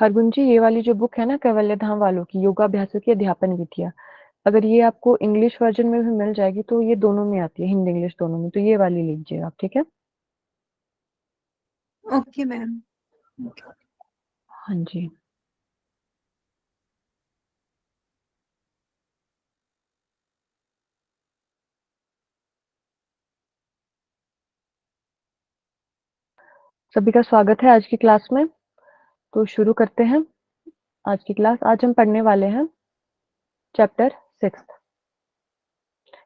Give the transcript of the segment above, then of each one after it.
हरगुन जी, ये वाली जो बुक है ना कैवल्य धाम वालों की योगाभ्यासों की अध्यापन विधियाँ, अगर ये आपको इंग्लिश वर्जन में भी मिल जाएगी तो ये दोनों में आती है, हिंदी इंग्लिश दोनों में, तो ये वाली लीजिएगा आप, ठीक है? Okay ma'am. हाँ जी। सभी का स्वागत है आज की क्लास में। तो शुरू करते हैं आज की क्लास। आज हम पढ़ने वाले हैं चैप्टर 6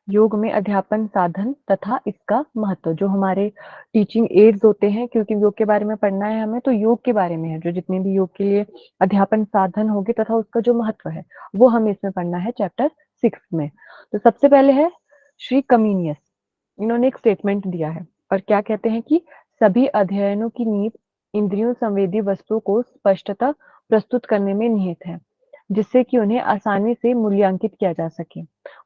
योग में अध्यापन साधन तथा इसका महत्व। जो हमारे टीचिंग एड्स होते हैं, क्योंकि योग के बारे में पढ़ना है हमें, तो योग के बारे में है जो जितने भी योग के लिए अध्यापन साधन होंगे तथा उसका जो महत्व है वो हमें इसमें पढ़ना है चैप्टर 6 में। तो सबसे पहले है श्री कमीनियस। इन्होंने एक स्टेटमेंट दिया है और क्या कहते हैं कि सभी अध्ययनों की नींव इंद्रियों संवेदी वस्तुओं को स्पष्टता प्रस्तुत करने में निहित है, जिससे कि उन्हें आसानी से मूल्यांकित किया जा सके।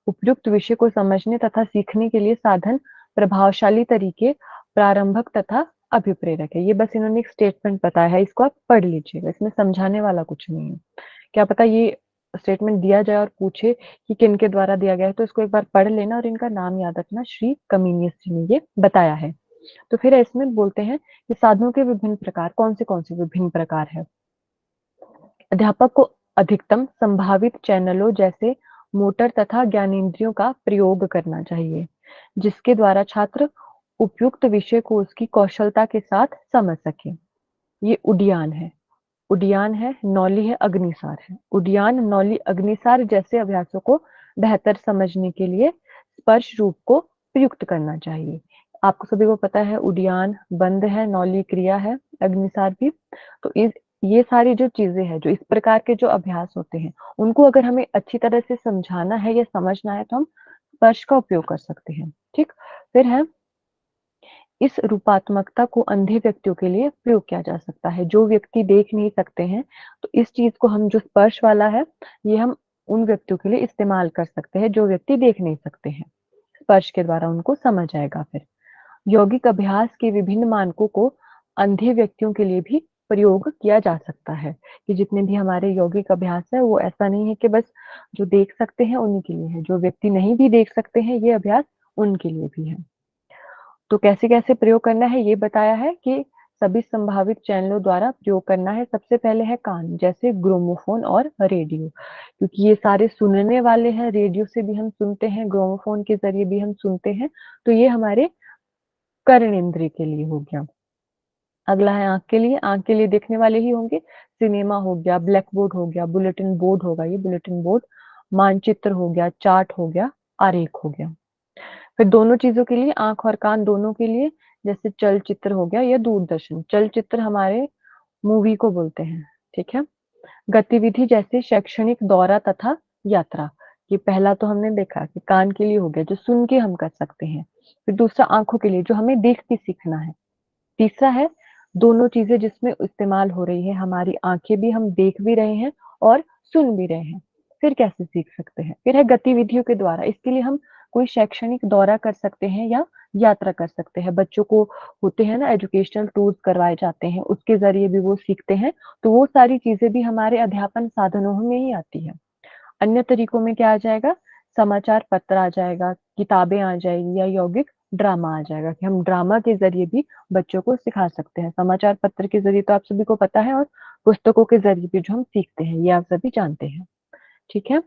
उपयुक्त विषय को समझने तथा सीखने के लिए साधन प्रभावशाली तरीके प्रारंभक तथा अभिप्रेरक है। ये बस इन्होंने एक स्टेटमेंट बताया है, इसको आप पढ़ लीजिएगा, इसमें समझाने वाला कुछ नहीं है। क्या पता ये स्टेटमेंट दिया जाए और पूछे कि किनके द्वारा दिया गया है, तो इसको एक बार पढ़ लेना और इनका नाम याद रखना। श्री कमीनियस जी ने ये बताया है। तो फिर इसमें बोलते हैं कि साधनों के विभिन्न प्रकार कौन से विभिन्न प्रकार है। अध्यापक को अधिकतम संभावित चैनलों जैसे मोटर तथा ज्ञानेंद्रियों का प्रयोग करना चाहिए, जिसके द्वारा छात्र उपयुक्त विषय को उसकी कौशलता के साथ समझ सके। ये उड्डयन है। उड्डयन है, नौली है, अग्निसार है। उड्डयन, नौली, अग्निसार जैसे अभ्यासों को बेहतर समझने के लिए स्पर्श रूप को प्रयुक्त करना चाहिए। आपको सभी को पता है उड्डयन बंद है, नौली क्रिया है, अग्निसार भी। तो ये सारी जो चीजें हैं, जो इस प्रकार के जो अभ्यास होते हैं, उनको अगर हमें अच्छी तरह से समझाना है या समझना है तो हम स्पर्श का उपयोग कर सकते हैं। ठीक। फिर है इस रूपात्मकता को अंधे व्यक्तियों के लिए प्रयोग किया जा सकता है। जो व्यक्ति देख नहीं सकते हैं, तो इस चीज को हम जो स्पर्श वाला है, ये हम उन व्यक्तियों के लिए इस्तेमाल कर सकते हैं जो व्यक्ति देख नहीं सकते हैं। स्पर्श के द्वारा उनको समझ आएगा। फिर यौगिक अभ्यास के विभिन्न मानकों को अंधे व्यक्तियों के लिए भी प्रयोग किया जा सकता है। कि जितने भी हमारे यौगिक अभ्यास है वो ऐसा नहीं है कि बस जो देख सकते हैं उन्हीं के लिए है, जो व्यक्ति नहीं भी देख सकते हैं ये अभ्यास उनके लिए भी है। तो कैसे कैसे प्रयोग करना है ये बताया है कि सभी संभावित चैनलों द्वारा प्रयोग करना है। सबसे पहले है कान, जैसे ग्रामोफोन और रेडियो, क्योंकि ये सारे सुनने वाले हैं। रेडियो से भी हम सुनते हैं, ग्रामोफोन के जरिए भी हम सुनते हैं, तो ये हमारे कर्णेंद्रिय के लिए हो गया। अगला है आंख के लिए। आंख के लिए देखने वाले ही होंगे। सिनेमा हो गया, ब्लैक बोर्ड हो गया, बुलेटिन बोर्ड होगा, ये बुलेटिन बोर्ड, मानचित्र हो गया, चार्ट हो गया, आरेख हो गया। फिर दोनों चीजों के लिए, आंख और कान दोनों के लिए, जैसे चलचित्र हो गया या दूरदर्शन। चलचित्र हमारे मूवी को बोलते हैं, ठीक है। गतिविधि जैसे शैक्षणिक दौरा तथा यात्रा। ये पहला तो हमने देखा कि कान के लिए हो गया, जो सुन के हम कर सकते हैं। फिर दूसरा आंखों के लिए, जो हमें देख के सीखना है। तीसरा है दोनों चीजें जिसमें इस्तेमाल हो रही है, हमारी आंखें भी, हम देख भी रहे हैं और सुन भी रहे हैं। फिर कैसे सीख सकते हैं। फिर है गतिविधियों के द्वारा। इसके लिए हम कोई शैक्षणिक दौरा कर सकते हैं या यात्रा कर सकते हैं। बच्चों को होते हैं ना एजुकेशनल टूर्स करवाए जाते हैं, उसके जरिए भी वो सीखते हैं। तो वो सारी चीजें भी हमारे अध्यापन साधनों में ही आती है। अन्य तरीकों में क्या आ जाएगा, समाचार पत्र आ जाएगा, किताबें आ जाएगी, या यौगिक ड्रामा आ जाएगा कि हम ड्रामा के जरिए भी बच्चों को सिखा सकते हैं। समाचार पत्र के जरिए तो आप सभी को पता है, और पुस्तकों के जरिए भी जो हम सीखते हैं ये आप सभी जानते हैं, ठीक है।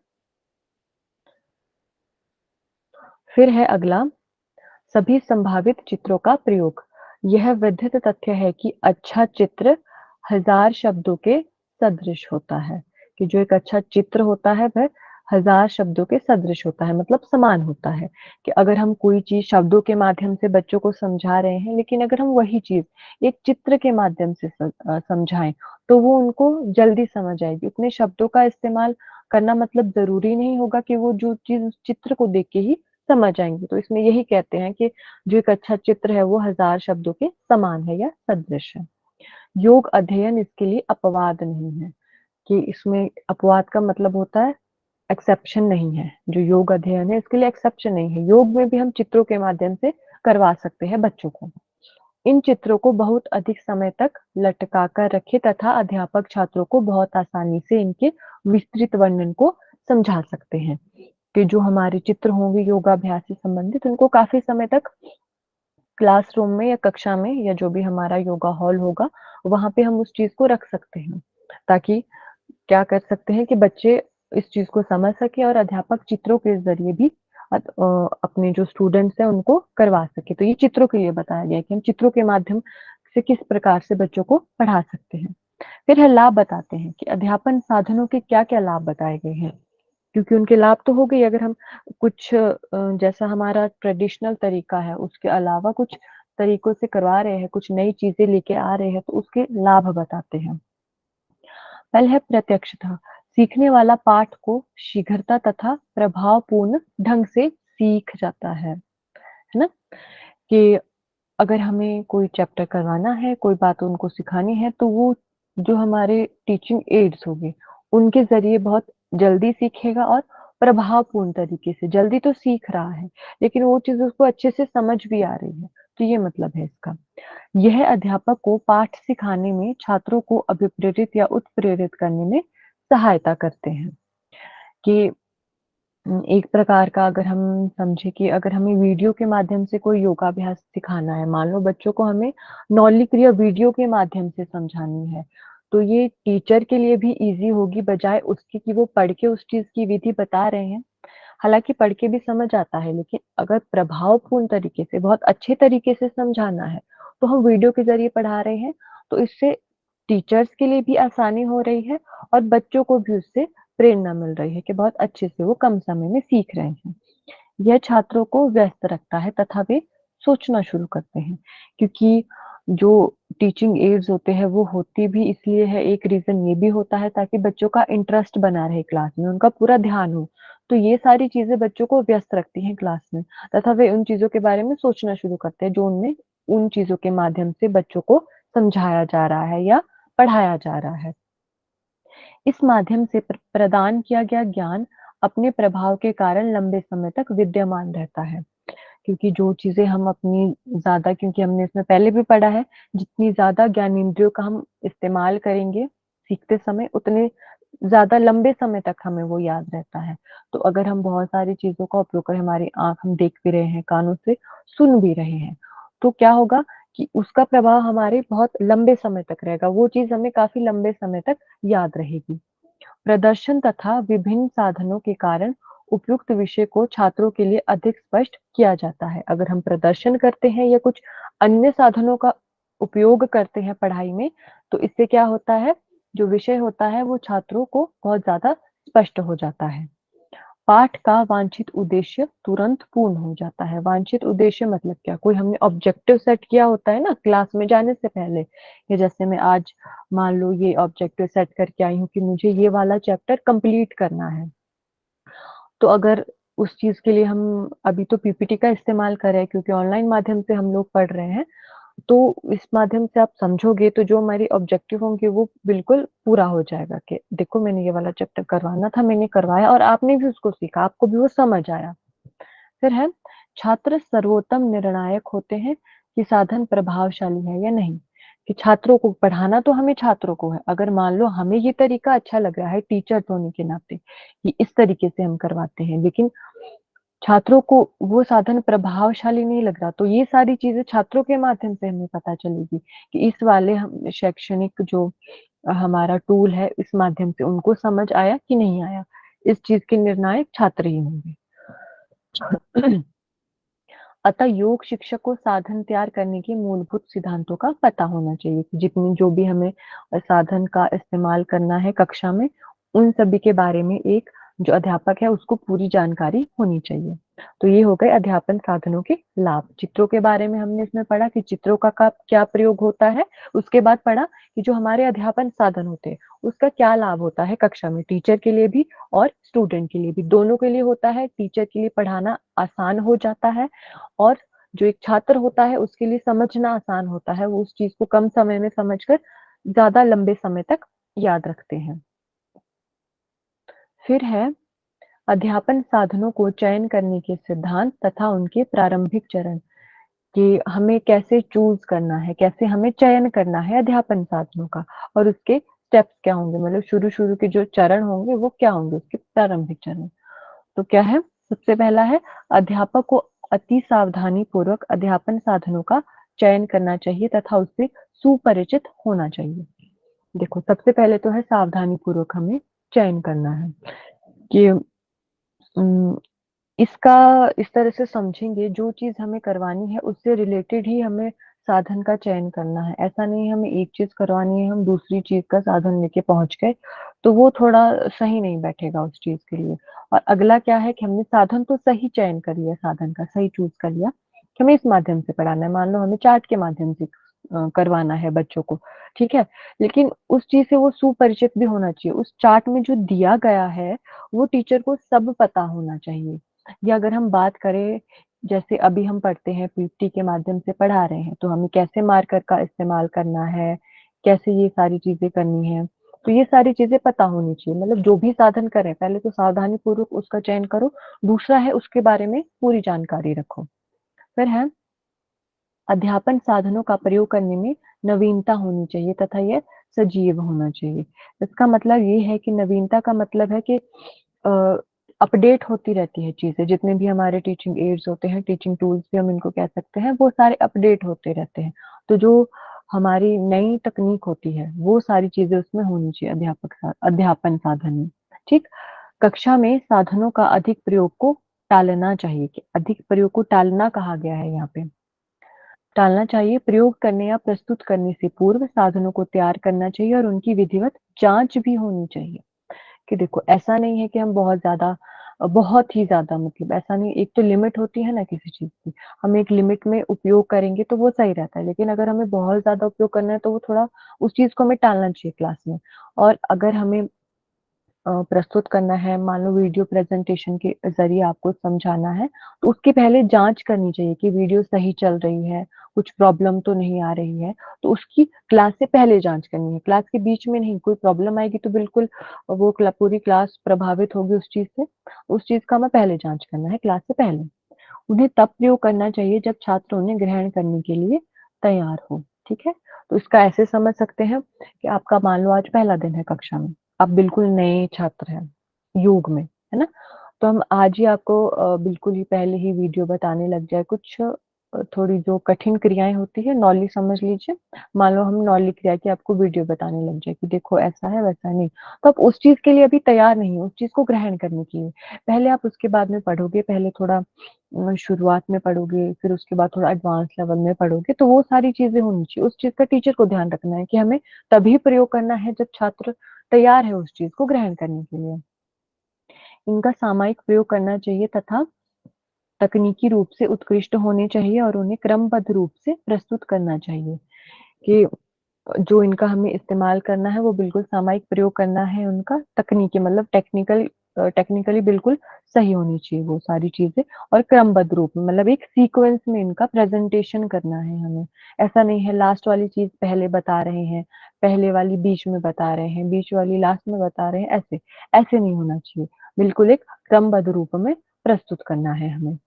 फिर है अगला सभी संभावित चित्रों का प्रयोग। यह विदित तथ्य है कि अच्छा चित्र हजार शब्दों के सदृश होता है। कि जो एक अच्छा चित्र होता है वह हजार शब्दों के सदृश होता है, मतलब समान होता है। कि अगर हम कोई चीज शब्दों के माध्यम से बच्चों को समझा रहे हैं, लेकिन अगर हम वही चीज एक चित्र के माध्यम से समझाएं, तो वो उनको जल्दी समझ आएगी। उतने शब्दों का इस्तेमाल करना मतलब जरूरी नहीं होगा कि वो जो चीज उस चित्र को देख के ही समझ आएंगे। तो इसमें यही कहते हैं कि जो एक अच्छा चित्र है वो हजार शब्दों के समान है या सदृश है। योग अध्ययन इसके लिए अपवाद नहीं है। कि इसमें अपवाद का मतलब होता है एक्सेप्शन नहीं है। जो योग अध्ययन है इसके लिए एक्सेप्शन नहीं है। योग में भी हम चित्रों के माध्यम से करवा सकते हैं बच्चों को। इन चित्रों को बहुत अधिक समय तक लटका कर रखें तथा अध्यापक छात्रों को बहुत आसानी से इनके विस्तृत वर्णन को समझा सकते हैं। कि जो हमारे चित्र होंगे योगाभ्यास से संबंधित, उनको काफ़ी समय तक क्लासरूम में या कक्षा में या जो भी हमारा योगा हॉल होगा, वहाँ पे हम उस चीज़ को रख सकते हैं। ताकि क्या कर सकते हैं कि बच्चे इस चीज़ को समझ सकें और अध्यापक चित्रों के ज़रिए भी अपने जो स्टूडेंट्स हैं उनको करवा सकें। तो ये चित्रों के लिए बताया गया है कि हम चित्रों के माध्यम से किस प्रकार से बच्चों को पढ़ा सकते हैं। फिर है लाभ बताते हैं कि अध्यापन साधनों के क्या-क्या लाभ बताए गए हैं। क्योंकि उनके लाभ तो हो गए, अगर हम कुछ जैसा हमारा ट्रेडिशनल तरीका है, उसके अलावा कुछ तरीकों से करवा रहे हैं, कुछ नई चीज़ें लेके आ रहे हैं, तो उसके लाभ बताते हैं। पहले है प्रत्यक्षता, सीखने वाला पाठ को शीघ्रता तथा प्रभावपूर्ण ढंग से सीख जाता है ना? कि अगर हमें कोई चैप्टर करवाना है, कोई बात उनको सिखानी है, तो वो जो हमारे टीचिंग एड्स होंगे, उनके ज़रिए बहुत जल्दी सीखेगा और प्रभावपूर्ण तरीके से, जल्दी तो सीख रहा है, लेकिन वो चीज़ उसको अच्छे से समझ भी आ रही है। तो ये मतलब है इसका। यह अध्यापक को पाठ सिखाने में छात्रों को अभिप्रेरित या उत्प्रेरित करने में सहायता करते हैं। कि एक प्रकार का अगर हम समझे कि अगर हमें वीडियो के माध्यम से कोई योगाभ्यास सिखाना है, मान लो बच्चों को हमें नॉली क्रिया वीडियो के माध्यम से समझानी है, तो ये टीचर के लिए भी ईज़ी होगी बजाय उसके कि वो पढ़ के उस चीज़ की विधि बता रहे हैं। हालाँकि पढ़ के भी समझ आता है, लेकिन अगर प्रभावपूर्ण तरीके से, बहुत अच्छे तरीके से समझाना है, तो हम वीडियो के ज़रिए पढ़ा रहे हैं, तो इससे टीचर्स के लिए भी आसानी हो रही है और बच्चों को भी उससे प्रेरणा मिल रही है कि बहुत अच्छे से वो कम समय में सीख रहे हैं। यह छात्रों को व्यस्त रखता है तथा वे सोचना शुरू करते हैं, क्योंकि जो टीचिंग एड्स होते हैं वो होती भी इसलिए है, एक रीज़न ये भी होता है ताकि बच्चों का इंटरेस्ट बना रहे क्लास में, उनका पूरा ध्यान हो। तो ये सारी चीज़ें बच्चों को व्यस्त रखती हैं क्लास में तथा वे उन चीज़ों के बारे में सोचना शुरू करते हैं जो उनमें उन चीज़ों के माध्यम से बच्चों को समझाया जा रहा है या पढ़ाया जा रहा है। इस माध्यम से प्रदान किया गया ज्ञान अपने प्रभाव के कारण लंबे समय तक विद्यमान रहता है। क्योंकि जो चीज़ें हम अपनी ज़्यादा, क्योंकि हमने इसमें पहले भी पढ़ा है, जितनी ज़्यादा ज्ञानेंद्रियों का हम इस्तेमाल करेंगे सीखते समय, उतने ज़्यादा लंबे समय तक हमें वो याद रहता है। तो अगर हम बहुत सारी चीज़ों का उपयोग करें, हमारी आँख हम देख भी रहे हैं, कानों से सुन भी रहे हैं, तो क्या होगा कि उसका प्रभाव हमारे बहुत लंबे समय तक रहेगा। वो चीज़ हमें काफ़ी लंबे समय तक याद रहेगी। प्रदर्शन तथा विभिन्न साधनों के कारण उपयुक्त विषय को छात्रों के लिए अधिक स्पष्ट किया जाता है। अगर हम प्रदर्शन करते हैं या कुछ अन्य साधनों का उपयोग करते हैं पढ़ाई में, तो इससे क्या होता है, जो विषय होता है वो छात्रों को बहुत ज़्यादा स्पष्ट हो जाता है। पाठ का वांछित उद्देश्य तुरंत पूर्ण हो जाता है। वांछित उद्देश्य मतलब क्या? कोई हमने ऑब्जेक्टिव सेट किया होता है ना क्लास में जाने से पहले, कि जैसे मैं आज मान लो ये ऑब्जेक्टिव सेट करके आई हूँ कि मुझे ये वाला चैप्टर कंप्लीट करना है। तो अगर उस चीज़ के लिए हम अभी तो पीपीटी का इस्तेमाल कर रहे हैं क्योंकि ऑनलाइन माध्यम से हम लोग पढ़ रहे हैं। तो इस माध्यम से आप समझोगे तो जो हमारी ऑब्जेक्टिव होंगे वो बिल्कुल पूरा हो जाएगा कि देखो मैंने ये वाला चैप्टर करवाना था, मैंने करवाया और आपने भी उसको सीखा, आपको भी वो समझ आया। फिर है छात्र सर्वोत्तम निर्णायक होते हैं कि साधन प्रभावशाली है या नहीं। कि छात्रों को पढ़ाना तो हमें छात्रों को है। अगर मान लो हमें ये तरीका अच्छा लग रहा है टीचर होने के नाते कि इस तरीके से हम करवाते हैं, लेकिन छात्रों को वो साधन प्रभावशाली नहीं लग रहा, तो ये सारी चीज़ें छात्रों के माध्यम से हमें पता चलेगी कि इस वाले हम शैक्षणिक जो हमारा टूल है, इस माध्यम से उनको समझ आया कि नहीं आया। इस चीज़ के निर्णायक छात्र ही होंगे। अतः योग शिक्षक को साधन तैयार करने के मूलभूत सिद्धांतों का पता होना चाहिए। जितनी जो भी हमें साधन का इस्तेमाल करना है कक्षा में, उन सभी के बारे में एक जो अध्यापक है उसको पूरी जानकारी होनी चाहिए। तो ये हो गए अध्यापन साधनों के लाभ। चित्रों के बारे में हमने इसमें पढ़ा कि चित्रों का क्या प्रयोग होता है। उसके बाद पढ़ा कि जो हमारे अध्यापन साधन होते हैं, उसका क्या लाभ होता है कक्षा में, टीचर के लिए भी और स्टूडेंट के लिए भी, दोनों के लिए होता है। टीचर के लिए पढ़ाना आसान हो जाता है और जो एक छात्र होता है उसके लिए समझना आसान होता है, वो उस चीज़ को कम समय में समझकर ज़्यादा लंबे समय तक याद रखते हैं। फिर है अध्यापन साधनों को चयन करने के सिद्धांत तथा उनके प्रारंभिक चरण। कि हमें कैसे चूज़ करना है, कैसे हमें चयन करना है अध्यापन साधनों का और उसके स्टेप्स क्या होंगे, मतलब शुरू-शुरू के जो चरण होंगे वो क्या होंगे, उसके प्रारंभिक चरण। तो क्या है, सबसे पहला है अध्यापक को अति सावधानी पूर्वक अध्यापन साधनों का चयन करना चाहिए तथा उससे सुपरिचित होना चाहिए। देखो, सबसे पहले तो है सावधानी पूर्वक हमें चयन करना है कि उम, इसका इस तरह से समझेंगे, जो चीज़ हमें करवानी है उससे रिलेटेड ही हमें साधन का चयन करना है। ऐसा नहीं है हमें एक चीज़ करवानी है, हम दूसरी चीज़ का साधन लेके पहुँच गए, तो वो थोड़ा सही नहीं बैठेगा उस चीज़ के लिए। और अगला क्या है कि हमने साधन तो सही चयन कर लिया, साधन का सही चूज़ कर लिया कि हमें इस माध्यम से पढ़ाना है। मान लो हमें चार्ट के माध्यम से करवाना है बच्चों को, ठीक है? लेकिन उस चीज़ से वो सुपरिचित भी होना चाहिए। उस चार्ट में जो दिया गया है, वो टीचर को सब पता होना चाहिए। या अगर हम बात करें, जैसे अभी हम पढ़ते हैं पीपीटी के माध्यम से पढ़ा रहे हैं, तो हमें कैसे मार्कर का इस्तेमाल करना है, कैसे ये सारी चीज़ें करनी है, तो ये सारी चीज़ें पता होनी चाहिए। मतलब जो भी साधन करें, पहले तो सावधानीपूर्वक उसका चयन करो, दूसरा है उसके बारे में पूरी जानकारी रखो। फिर है अध्यापन साधनों का प्रयोग करने में नवीनता होनी चाहिए तथा यह सजीव होना चाहिए। इसका मतलब ये है कि नवीनता का मतलब है कि अ, अपडेट होती रहती है चीज़ें, जितने भी हमारे टीचिंग एड्स होते हैं, टीचिंग टूल्स भी हम इनको कह सकते हैं, वो सारे अपडेट होते रहते हैं। तो जो हमारी नई तकनीक होती है, वो सारी चीज़ें उसमें होनी चाहिए अध्यापन साधन में, ठीक? कक्षा में साधनों का अधिक प्रयोग को टालना चाहिए, कि अधिक प्रयोग को टालना कहा गया है यहाँ पे। टालना चाहिए, प्रयोग करने या प्रस्तुत करने से पूर्व साधनों को तैयार करना चाहिए और उनकी विधिवत जाँच भी होनी चाहिए। कि देखो, ऐसा नहीं है कि हम बहुत ही ज़्यादा, मतलब ऐसा नहीं, एक तो लिमिट होती है ना किसी चीज़ की, हम एक लिमिट में उपयोग करेंगे तो वो सही रहता है, लेकिन अगर हमें बहुत ज़्यादा उपयोग करना है तो वो थोड़ा उस चीज़ को हमें टालना चाहिए क्लास में। और अगर हमें प्रस्तुत करना है, मान लो वीडियो प्रेज़ेंटेशन के ज़रिए आपको समझाना है, तो उसकी पहले जाँच करनी चाहिए कि वीडियो सही चल रही है, कुछ प्रॉब्लम तो नहीं आ रही है, तो उसकी क्लास से पहले जाँच करनी है, क्लास के बीच में नहीं। कोई प्रॉब्लम आएगी तो बिल्कुल वो पूरी क्लास प्रभावित होगी उस चीज़ से, उस चीज़ का हमें पहले जाँच करना है क्लास से पहले। उन्हें तब प्रयोग करना चाहिए जब छात्र उन्हें ग्रहण करने के लिए तैयार हो, ठीक है? तो इसका ऐसे समझ सकते हैं कि आपका मान लो आज पहला दिन है कक्षा में, आप बिल्कुल नए छात्र हैं, योग में, है ना? तो हम आज ही आपको बिल्कुल ही पहले ही वीडियो बताने लग जाए, कुछ थोड़ी जो कठिन क्रियाएँ होती है, नॉली समझ लीजिए। मान लो हम नॉली क्रिया की आपको वीडियो बताने लग जाए कि देखो ऐसा है, वैसा नहीं। तो आप उस चीज़ के लिए अभी तैयार नहीं हो, उस चीज़ को ग्रहण करने के लिए। पहले आप उसके बाद में पढ़ोगे, पहले थोड़ा शुरुआत में पढ़ोगे, फिर उसके बाद थोड़ा एडवांस लेवल में पढ़ोगे, तो वो सारी चीज़ें होनी चाहिए। उस चीज़ का टीचर को ध्यान रखना है कि हमें तभी प्रयोग करना है जब छात्र तैयार है उस चीज़ को ग्रहण करने के लिए। इनका सामयिक प्रयोग करना चाहिए तथा तकनीकी रूप से उत्कृष्ट होने चाहिए और उन्हें क्रमबद्ध रूप से प्रस्तुत करना चाहिए कि जो इनका हमें इस्तेमाल करना है वो बिल्कुल सामयिक प्रयोग करना है उनका, तकनीकी मतलब टेक्निकली बिल्कुल सही होनी चाहिए वो सारी चीज़ें और क्रमबद्ध रूप में, मतलब एक सीक्वेंस में इनका प्रेज़ेंटेशन करना है हमें। ऐसा नहीं है लास्ट वाली चीज़ पहले बता रहे हैं, पहले वाली बीच में बता रहे हैं, बीच वाली लास्ट में बता रहे हैं, ऐसे नहीं होना चाहिए। बिल्कुल एक क्रमबद्ध रूप में प्रस्तुत करना है हमें।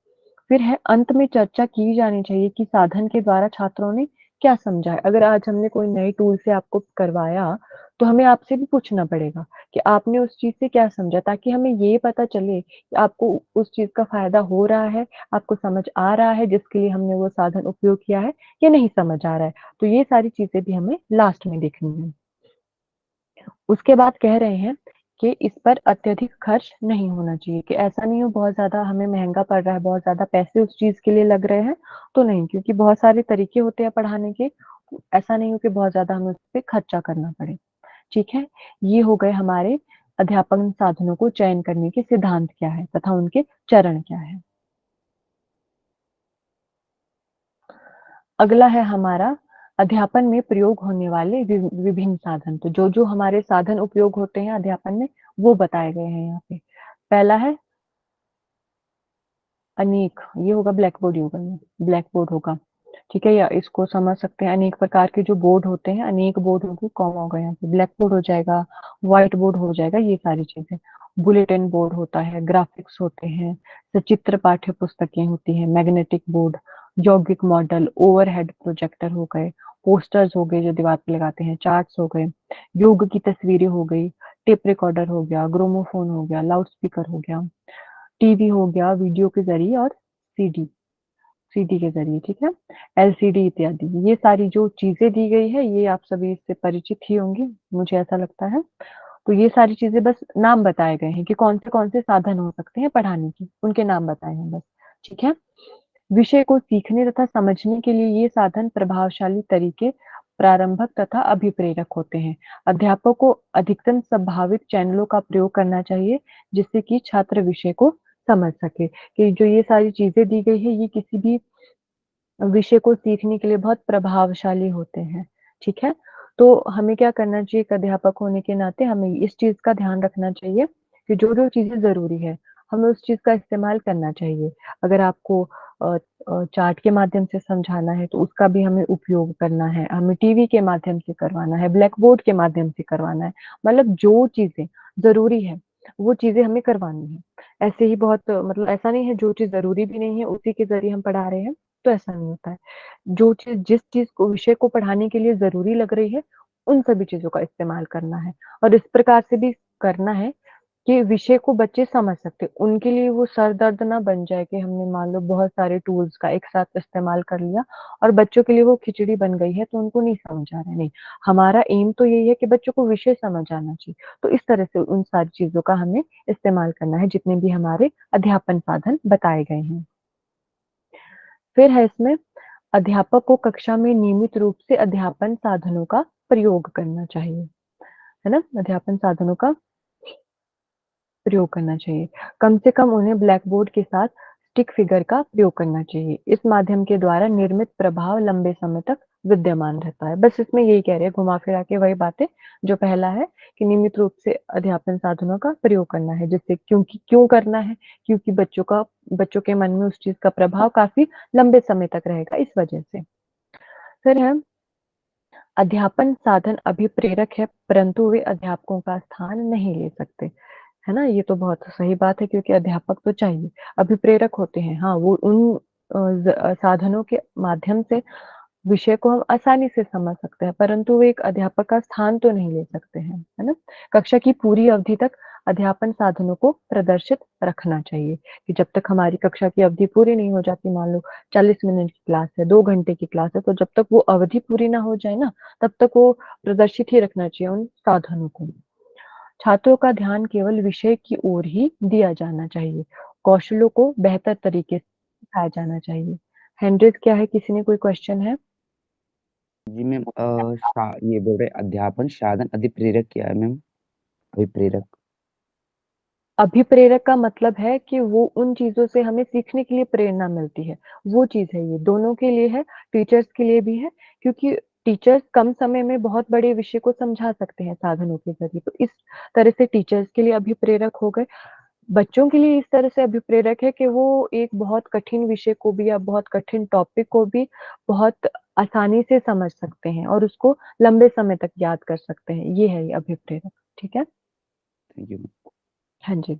फिर है अंत में चर्चा की जानी चाहिए कि साधन के द्वारा छात्रों ने क्या समझा है। अगर आज हमने कोई नए टूल से आपको करवाया, तो हमें आपसे भी पूछना पड़ेगा कि आपने उस चीज़ से क्या समझा, ताकि हमें ये पता चले कि आपको उस चीज़ का फ़ायदा हो रहा है, आपको समझ आ रहा है जिसके लिए हमने वो साधन उपयोग किया है या नहीं समझ आ रहा है। तो ये सारी चीज़ें भी हमें लास्ट में देखनी है। उसके बाद कह रहे हैं कि इस पर अत्यधिक खर्च नहीं होना चाहिए, कि ऐसा नहीं हो बहुत ज़्यादा हमें महँगा पड़ रहा है, बहुत ज़्यादा पैसे उस चीज़ के लिए लग रहे हैं, तो नहीं, क्योंकि बहुत सारे तरीके होते हैं पढ़ाने के, ऐसा नहीं हो कि बहुत ज़्यादा हमें उस पे खर्चा करना पड़े, ठीक है? ये हो गए हमारे अध्यापन साधनों को चयन करने के सिद्धांत क्या है तथा उनके चरण क्या है। अगला है हमारा अध्यापन में प्रयोग होने वाले विभिन्न साधन। तो जो-जो हमारे साधन उपयोग होते हैं अध्यापन में, वो बताए गए हैं यहाँ पे। पहला है अनेक, ये होगा ब्लैक बोर्ड होगा ये, ब्लैक बोर्ड होगा, ठीक है? या इसको समझ सकते हैं अनेक प्रकार के जो बोर्ड होते हैं, अनेक बोर्ड होगी, कॉमा होगा यहाँ पे, ब्लैक बोर्ड हो जाएगा, व्हाइट बोर्ड हो जाएगा, ये सारी चीज़ें। बुलेटिन बोर्ड होता है, ग्राफिक्स होते हैं, सचित्र पाठ्य पुस्तकें होती हैं, मैग्नेटिक बोर्ड, यौगिक मॉडल, ओवरहेड प्रोजेक्टर हो गए, पोस्टर्स हो गए जो दीवार पे लगाते हैं, चार्ट्स हो गए, योग की तस्वीरें हो गई, टेप रिकॉर्डर हो गया, ग्रामोफोन हो गया, लाउड स्पीकर हो गया, टीवी हो गया वीडियो के जरिए, और सीडी सीडी के जरिए, ठीक है, एलसीडी इत्यादि। ये सारी जो चीजें दी गई है ये आप सभी इससे परिचित ही होंगे, मुझे ऐसा लगता है। तो ये सारी चीजें बस नाम बताए गए हैं कि कौन से साधन हो सकते हैं पढ़ाने के, उनके नाम बताए हैं बस, ठीक है। विषय को सीखने तथा समझने के लिए ये साधन प्रभावशाली तरीके, प्रारंभक तथा अभिप्रेरक होते हैं। अध्यापक को अधिकतम संभावित चैनलों का प्रयोग करना चाहिए जिससे कि छात्र विषय को समझ सके। कि जो ये सारी चीजें दी गई है ये किसी भी विषय को सीखने के लिए बहुत प्रभावशाली होते हैं, ठीक है। तो हमें क्या करना चाहिए, एक अध्यापक होने के नाते हमें इस चीज का ध्यान रखना चाहिए कि जो जो चीजें जरूरी है हमें उस चीज का इस्तेमाल करना चाहिए। अगर आपको चार्ट के माध्यम से समझाना है तो उसका भी हमें उपयोग करना है, हमें टीवी के माध्यम से करवाना है, ब्लैक बोर्ड के माध्यम से करवाना है, मतलब जो चीजें जरूरी है वो चीजें हमें करवानी है। ऐसे ही बहुत मतलब ऐसा नहीं है जो चीज जरूरी भी नहीं है उसी के जरिए हम पढ़ा रहे हैं, तो ऐसा नहीं होता है। जो चीज जिस चीज को विषय को पढ़ाने के लिए जरूरी लग रही है उन सभी चीजों का इस्तेमाल करना है, और इस प्रकार से भी करना है कि विषय को बच्चे समझ सकते, उनके लिए वो सर दर्द ना बन जाए कि हमने मान लो बहुत सारे टूल्स का एक साथ इस्तेमाल कर लिया और बच्चों के लिए वो खिचड़ी बन गई है तो उनको नहीं समझ आ रहा है। नहीं, हमारा एम तो यही है कि बच्चों को विषय समझ आना चाहिए। तो इस तरह से उन सारी चीजों का हमें इस्तेमाल करना है जितने भी हमारे अध्यापन साधन बताए गए हैं। फिर है इसमें, अध्यापक को कक्षा में नियमित रूप से अध्यापन साधनों का प्रयोग करना चाहिए, है ना, अध्यापन साधनों का प्रयोग करना चाहिए। कम से कम उन्हें ब्लैक बोर्ड के साथ स्टिक फिगर का प्रयोग करना चाहिए। इस माध्यम के द्वारा निर्मित प्रभाव लंबे समय तक विद्यमान रहता है। बस इसमें यही कह रहे हैं घुमा फिरा के वही बातें जो पहला है कि नियमित रूप से अध्यापन साधनों का प्रयोग करना है, जिससे क्योंकि क्यों करना है, क्योंकि बच्चों के मन में उस चीज का प्रभाव काफी लंबे समय तक रहेगा इस वजह से। फिर है, अध्यापन साधन अभिप्रेरक है परंतु वे अध्यापकों का स्थान नहीं ले सकते, है ना। ये तो बहुत सही बात है क्योंकि अध्यापक तो चाहिए, अभिप्रेरक होते हैं, हाँ वो उन साधनों के माध्यम से विषय को हम आसानी से समझ सकते हैं परंतु वो एक अध्यापक का स्थान तो नहीं ले सकते हैं, है ना। कक्षा की पूरी अवधि तक अध्यापन साधनों को प्रदर्शित रखना चाहिए कि जब तक हमारी कक्षा की अवधि पूरी नहीं हो जाती, मान लो 40 मिनट की क्लास है, 2 घंटे की क्लास है, तो जब तक वो अवधि पूरी ना हो जाए ना तब तक वो प्रदर्शित ही रखना चाहिए उन साधनों को। छात्रों का ध्यान केवल विषय की ओर ही दिया जाना चाहिए, कौशलों को बेहतर तरीके से सिखाया जाना चाहिए। हैंड्रेस क्या है, किसी ने कोई क्वेश्चन है? जी मैम, ये बोल रहे अध्यापन साधन अधिप्रेरक क्या है मैम? अभिप्रेरक। अभिप्रेरक का मतलब है कि वो उन चीजों से हमें सीखने के लिए प्रेरणा मिलती है, वो चीज है, ये दोनों के लिए है, टीचर्स के लिए भी है, क्योंकि टीचर्स कम समय में बहुत बड़े विषय को समझा सकते हैं साधनों के जरिए, तो इस तरह से टीचर्स के लिए अभिप्रेरक हो गए। बच्चों के लिए इस तरह से अभिप्रेरक है कि वो एक बहुत कठिन विषय को भी या बहुत कठिन टॉपिक को भी बहुत आसानी से समझ सकते हैं और उसको लंबे समय तक याद कर सकते हैं, ये है ये अभिप्रेरक, ठीक है। Thank you. हाँ जी।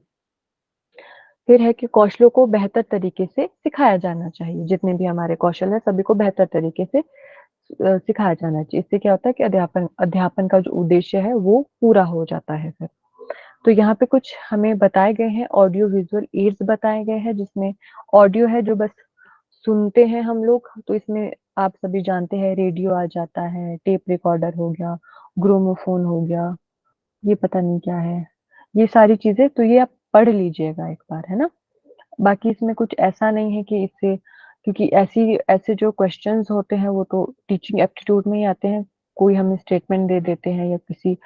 फिर है कि कौशलों को बेहतर तरीके से सिखाया जाना चाहिए, जितने भी हमारे कौशल है सभी को बेहतर तरीके से सिखाया जाना चाहिए। इससे क्या होता है कि अध्यापन अध्यापन का जो उद्देश्य है वो पूरा हो जाता है फिर। तो यहाँ पे कुछ हमें बताए गए हैं, ऑडियो विजुअल एड्स बताए गए हैं, जिसमें ऑडियो है जो बस सुनते हैं हम लोग, तो इसमें आप सभी जानते हैं रेडियो आ जाता है, टेप रिकॉर्डर हो गया, ग्रोमोफोन हो गया, ये पता नहीं क्या है, ये सारी चीजें तो ये आप पढ़ लीजिएगा एक बार, है ना। बाकी इसमें कुछ ऐसा नहीं है कि इससे, क्योंकि ऐसी ऐसे जो क्वेश्चंस होते हैं वो तो टीचिंग एप्टीट्यूड में ही आते हैं, कोई हमें स्टेटमेंट दे देते हैं या किसी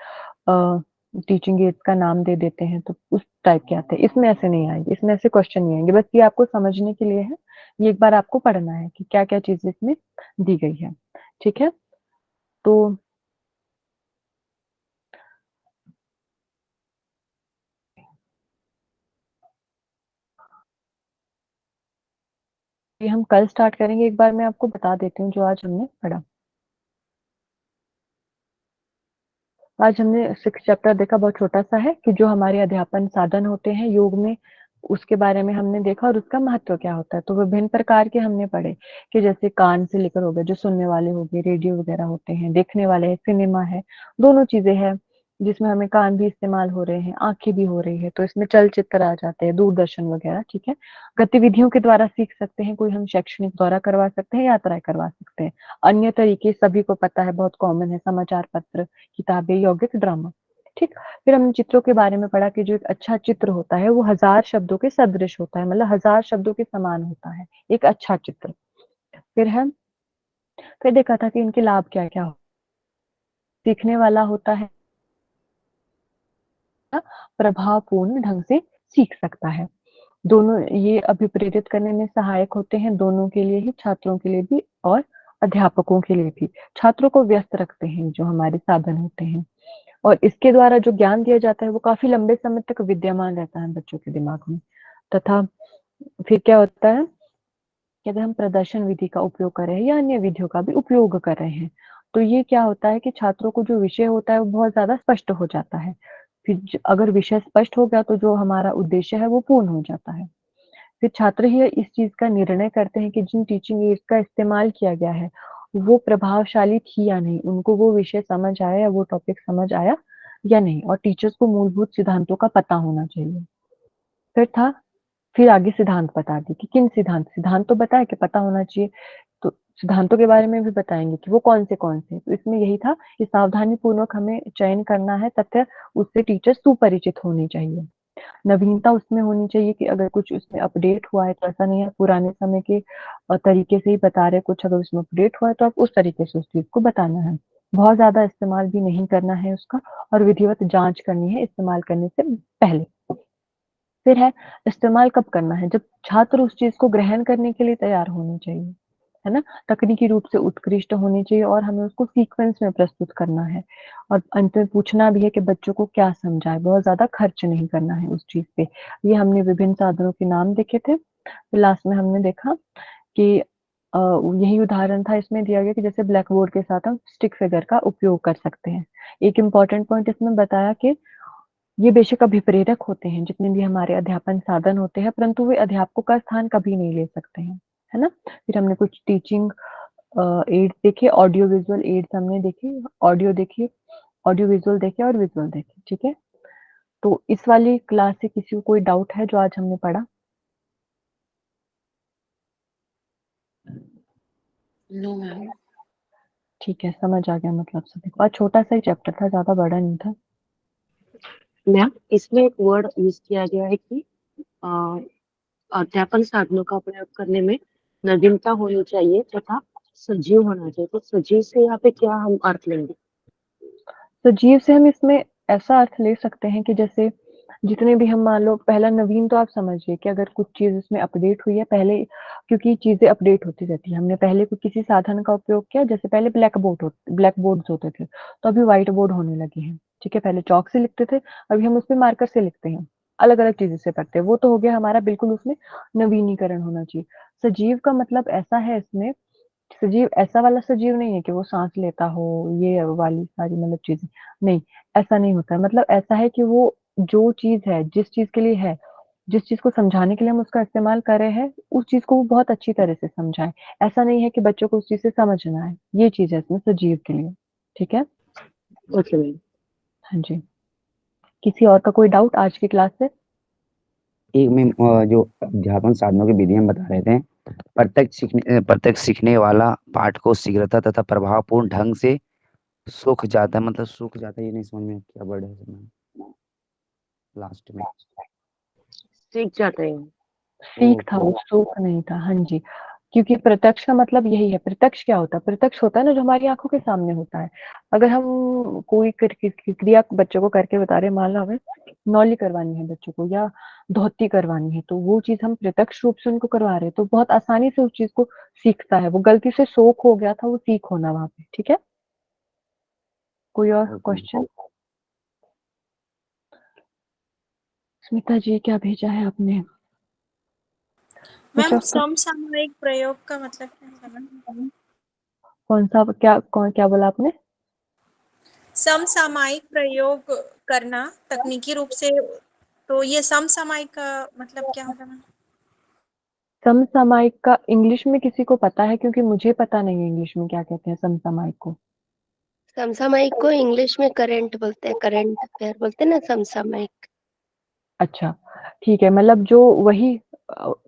टीचिंग एड्स का नाम दे देते हैं तो उस टाइप के आते हैं, इसमें ऐसे नहीं आएंगे, इसमें ऐसे क्वेश्चन नहीं आएंगे, बस ये आपको समझने के लिए है, ये एक बार आपको पढ़ना है कि क्या क्या चीजें इसमें दी गई है, ठीक है। तो ये हम कल स्टार्ट करेंगे, एक बार मैं आपको बता देती हूँ जो आज हमने पढ़ा। आज हमने 6 चैप्टर देखा, बहुत छोटा सा है कि जो हमारे अध्यापन साधन होते हैं योग में, उसके बारे में हमने देखा और उसका महत्व क्या होता है। तो विभिन्न प्रकार के हमने पढ़े कि जैसे कान से लेकर हो गए, जो सुनने वाले हो गए, रेडियो वगैरह होते हैं, देखने वाले हैं, सिनेमा है, दोनों चीजें हैं जिसमें हमें कान भी इस्तेमाल हो रहे हैं, आंखें भी हो रही है, तो इसमें चलचित्र आ जाते हैं, दूरदर्शन वगैरह, ठीक है। गतिविधियों के द्वारा सीख सकते हैं, कोई हम शैक्षणिक दौरा करवा सकते हैं, यात्राएं करवा सकते हैं। अन्य तरीके सभी को पता है, बहुत कॉमन है, समाचार पत्र, किताबें, यौगिक, ड्रामा, ठीक। फिर हमने चित्रों के बारे में पढ़ा कि जो एक अच्छा चित्र होता है वो 1000 शब्दों के सदृश होता है, मतलब 1000 शब्दों के समान होता है एक अच्छा चित्र। फिर देखा था कि इनके लाभ क्या क्या, सीखने वाला होता है, प्रभावपूर्ण ढंग से सीख सकता है। दोनों ये अभिप्रेरित करने में सहायक होते हैं, दोनों के लिए ही, छात्रों के लिए भी और अध्यापकों के लिए भी। छात्रों को व्यस्त रखते हैं जो हमारे साधन होते हैं, और इसके द्वारा जो ज्ञान दिया जाता है वो काफी लंबे समय तक विद्यमान रहता है बच्चों के दिमाग में। तथा फिर क्या होता है कि अगर हम प्रदर्शन विधि का उपयोग कर रहे हैं या अन्य विधियों का भी उपयोग कर रहे हैं, तो ये क्या होता है कि छात्रों को जो विषय होता है वो बहुत ज्यादा स्पष्ट हो जाता है। फिर अगर विषय स्पष्ट हो गया तो जो हमारा उद्देश्य है वो पूर्ण हो जाता है। फिर छात्र ही इस चीज का निर्णय करते हैं कि जिन टीचिंग एड्स का इस्तेमाल किया गया है वो प्रभावशाली थी या नहीं, उनको वो विषय समझ आया या वो टॉपिक समझ आया या नहीं, और टीचर्स को मूलभूत सिद्धांतों का पता होना चाहिए। फिर था, फिर आगे सिद्धांत बता दी कि किन सिद्धांत तो बताया कि पता होना चाहिए, तो सिद्धांतों के बारे में भी बताएंगे कि वो कौन से। तो इसमें यही था कि सावधानी पूर्वक हमें चयन करना है तथा उससे टीचर सुपरिचित होने चाहिए। नवीनता उसमें होनी चाहिए कि अगर कुछ उसमें अपडेट हुआ है तो ऐसा नहीं है पुराने समय के तरीके से ही बता रहे, कुछ अगर उसमें अपडेट हुआ है तो आप उस तरीके से उस चीज को बताना है। बहुत ज्यादा इस्तेमाल भी नहीं करना है उसका, और विधिवत जांच करनी है इस्तेमाल करने से पहले। फिर है, इस्तेमाल कब करना है, जब छात्र उस चीज को ग्रहण करने के लिए तैयार होने चाहिए, है ना। तकनीकी रूप से उत्कृष्ट होनी चाहिए और हमें उसको सीक्वेंस में प्रस्तुत करना है, और अंत में पूछना भी है कि बच्चों को क्या समझाए, बहुत ज्यादा खर्च नहीं करना है उस चीज पे। ये हमने विभिन्न साधनों के नाम देखे थे। फिर लास्ट में हमने देखा कि यही उदाहरण था इसमें दिया गया कि जैसे ब्लैक बोर्ड के साथ हम स्टिक फिगर का उपयोग कर सकते हैं। एक इम्पॉर्टेंट पॉइंट इसमें बताया कि ये बेशक अभिप्रेरक होते हैं जितने भी हमारे अध्यापन साधन होते हैं, परंतु वे अध्यापकों का स्थान कभी नहीं ले सकते हैं, है ना। फिर हमने कुछ टीचिंग एड्स देखे, ऑडियो विजुअल एड्स हमने देखे, ऑडियो देखी, ऑडियो विजुअल देखे और विजुअल देखे, ठीक है। तो इस वाली क्लास से किसी को कोई डाउट है जो आज हमने पढ़ा? No ma'am. ठीक है, समझ आ गया मतलब सभी को। आज छोटा सा ही चैप्टर था, ज्यादा बड़ा नहीं था। मैम इसमें एक वर्ड यूज किया गया है कि अध्यापन साधनों का प्रयोग करने में नवीनता होनी चाहिए तथा सजीव होना चाहिए। तो सजीव से यहाँ पे क्या हम अर्थ लेंगे? तो जीव से हम इसमें ऐसा अर्थ ले सकते हैं कि जैसे जितने भी हम, मान लो पहला नवीन तो आप समझिए कि अगर कुछ चीज उसमें अपडेट हुई है पहले, क्योंकि चीजें अपडेट होती रहती है, हमने पहले किसी साधन का उपयोग किया, जैसे पहले ब्लैक बोर्ड्स होते थे, तो अभी व्हाइट बोर्ड होने लगे हैं, ठीक है। पहले चौक से लिखते थे, अभी हम उसपे मार्कर से लिखते हैं, अलग अलग चीजें से पढ़ते हैं, वो तो हो गया हमारा, बिल्कुल उसमें नवीनीकरण होना चाहिए। सजीव का मतलब ऐसा है इसमें, सजीव ऐसा वाला सजीव नहीं है कि वो सांस लेता हो, ये वाली सारी मतलब चीजें नहीं, ऐसा नहीं होता है। मतलब ऐसा है कि वो जो चीज है, जिस चीज के लिए है, जिस चीज को समझाने के लिए हम उसका इस्तेमाल कर रहे हैं, उस चीज को वो बहुत अच्छी तरह से समझाए। ऐसा नहीं है कि बच्चों को उस चीज से समझना है, ये चीज है इसमें सजीव के लिए, ठीक है। Okay ma'am. हाँ जी, किसी और का कोई डाउट आज की क्लास से? एक में जो अध्यापन साधनों की विधि हम बता रहे थे, प्रत्यक्ष सीखने वाला पाठ को शीघ्रता तथा प्रभावपूर्ण ढंग से सूख जाता है, मतलब सूख जाता है, ये नहीं समझ में क्या वर्ड है लास्ट में। सीख जाते हैं। सीख था ओके। वो, सूख नहीं था, हाँ जी। क्योंकि प्रत्यक्ष का मतलब यही है। प्रत्यक्ष क्या होता है? प्रत्यक्ष होता है ना जो हमारी आंखों के सामने होता है। अगर हम कोई क्रिया बच्चों को करके बता रहे हैं, मान लो हमें नौली करवानी है बच्चों को या धोती करवानी है, तो वो चीज हम प्रत्यक्ष रूप से उनको करवा रहे हैं, तो बहुत आसानी से उस चीज को सीखता है। वो गलती से सोख हो गया था, वो सीख होना वहां पे, ठीक है। कोई और ओके। क्वेश्चन? स्मिता जी, क्या भेजा है आपने? मैम कुछ समसामयिक प्रयोग का मतलब क्या है मैम? कौन सा, क्या बोला आपने? समसामयिक प्रयोग करना तकनीकी रूप से तो ये समसामयिक का मतलब क्या होगा मैम? समसामयिक का इंग्लिश में किसी को पता है? क्योंकि मुझे पता नहीं है इंग्लिश में क्या कहते हैं समसामयिक को। समसामयिक को इंग्लिश में करंट बोलते हैं, करंट अफेयर बोलते हैं ना समसामयिक। अच्छा, ठीक है, मतलब जो वही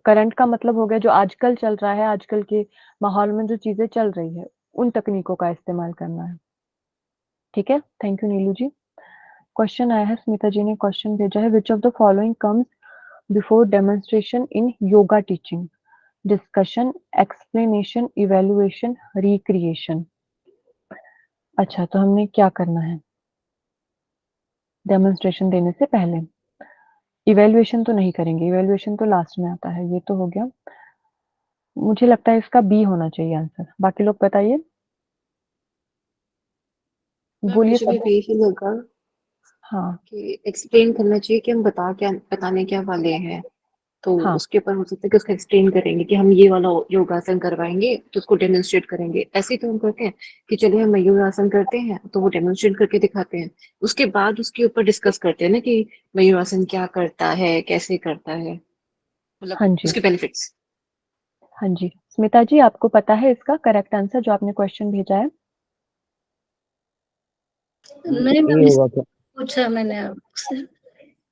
करंट का मतलब हो गया जो आजकल चल रहा है, आजकल के माहौल में जो चीजें चल रही है, उन तकनीकों का इस्तेमाल करना है। ठीक है, thank you Neelu ji. Question आया है, स्मिता जी ने क्वेश्चन भेजा है, which of the following comes before demonstration in yoga teaching? Discussion, explanation, evaluation, recreation. अच्छा, तो हमने क्या करना है डेमोन्स्ट्रेशन देने से पहले? इवेल्युएशन तो नहीं करेंगे, इवेल्युएशन तो लास्ट में आता है, ये तो हो गया। मुझे लगता है इसका बी होना चाहिए आंसर। बाकी लोग बताइए, बोलिए मुझे भी सब। यही फील होगा हाँ कि एक्सप्लेन करना चाहिए कि हम बताने क्या वाले हैं। तो हाँ उसके ऊपर हो सकता है कि उसका एक्सप्लेन करेंगे कि हम ये वाला योगासन करवाएंगे तो उसको डेमोन्स्ट्रेट करेंगे। ऐसे ही तो हम करते हैं कि चलिए हम मयूरासन करते हैं तो वो डेमोन्स्ट्रेट करके दिखाते हैं। उसके बाद उसके ऊपर डिस्कस करते हैं ना कि मयूरासन क्या करता है, कैसे करता है, मतलब हाँ जी, उसके बेनिफिट्स। हाँ जी। स्मिता जी, आपको पता है इसका करेक्ट आंसर जो आपने क्वेश्चन भेजा है? नहीं ये मैम, होगा क्या? पूछा मैंने आपसे।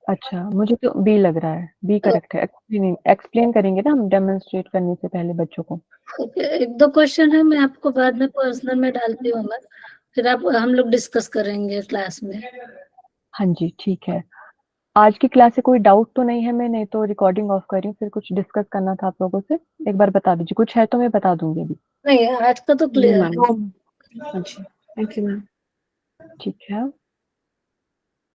अच्छा, मुझे तो बी लग रहा है, बी करेक्ट है। एक्सप्लेन करेंगे ना हम डेमोन्स्ट्रेट करने से पहले बच्चों को। एक दो क्वेश्चन है, मैं आपको बाद में पर्सनल में डालती हूँ मैं, फिर आप हम लोग डिस्कस करेंगे क्लास में। हाँ जी, ठीक है। आज की क्लास से कोई डाउट तो नहीं है? मैं नहीं तो रिकॉर्डिंग ऑफ कर रही हूँ, फिर कुछ डिस्कस करना था आप लोगों से, एक बार बता दीजिए। कुछ है तो मैं बता दूंगी अभी। नहीं, आज का तो क्लियर है। अच्छा, थैंक यू मैम। ठीक है।